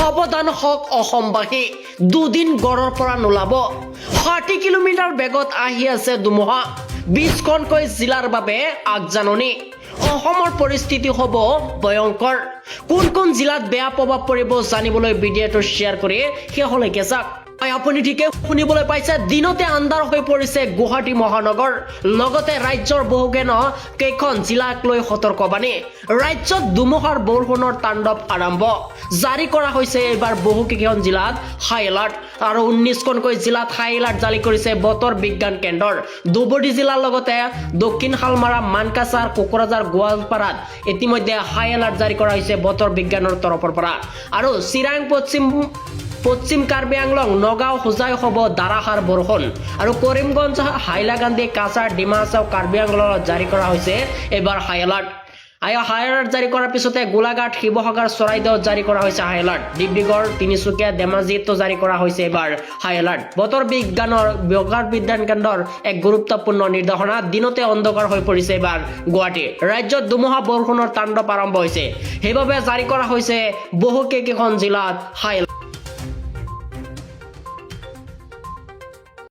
সাৱধান হওক অসমবাসী, দুদিন গড়ৰ পৰা নোলাব। 60 কিলোমিটাৰ বেগত আহি আছে ধুমুহা, 20খনকৈ জিলাৰ বাবে আগজাননী। অসমৰ পৰিস্থিতি হ'ব ভয়ংকৰ। কোন কোন জিলাত বেয়া প্ৰভাৱ পৰিব জানিবলৈ ভিডিঅ'টো শ্বেয়াৰ কৰি শেষলৈকে চাওক। আপুনি ঠিকে শুনিবলৈ পাইছে, দিনতে আন্ধাৰ হৈ পৰিছে গুৱাহাটী মহানগৰ, লগতে ৰাজ্যৰ কেইখন জিলাক লৈ সতৰ্কবাণী। ৰাজ্যত ধুমুহাৰ বৰষুণৰ তাণ্ডৱ আৰম্ভ, জাৰি কৰা হৈছে এইবাৰ বহুকেইখন জিলাত হাই এলাৰ্ট, আৰু 19খনকৈ জিলাত হাই এলাৰ্ট জাৰি কৰিছে বতৰ বিজ্ঞান কেন্দ্ৰৰ। ধুবুৰী জিলাৰ লগতে দক্ষিণ শালমাৰা, মানকাছাৰ, কোকৰাঝাৰ, গোৱালপাৰাত ইতিমধ্যে হাই এলাৰ্ট জাৰি কৰা হৈছে বতৰ বিজ্ঞানৰ তৰফৰ পৰা। আৰু চিৰাং, পশ্চিম কাৰ্বি আংলং, নগাঁও, হোজাই হ'ব ধাৰাসাৰ বৰষুণ। আৰু কৰিমগঞ্জ, হাইলাকান্দি, কাছাৰ, ডিমা হাছাও, কাৰ্বি আংলঙত জাৰি কৰা হৈছে এইবাৰ হাই এলাৰ্ট। হাই এলাৰ্ট জাৰি কৰাৰ পিছতে গোলাঘাট, শিৱসাগৰ, চৰাইদেউত জাৰি কৰা হৈছে হাই এলাৰ্ট। ডিব্ৰুগড়, তিনিচুকীয়া, ধেমাজিতো জাৰি কৰা হৈছে এইবাৰ হাই এলাৰ্ট। বতৰ বিজ্ঞান কেন্দ্ৰৰ এক গুৰুত্বপূৰ্ণ নিৰ্দেশনা, দিনতে অন্ধকাৰ হৈ পৰিছে এইবাৰ গুৱাহাটী। ৰাজ্যত ধুমুহা বৰষুণৰ তাণ্ডৱ আৰম্ভ হৈছে, সেইবাবে জাৰি কৰা হৈছে বহুকেইখন জিলাত হাই এলাৰ্ট।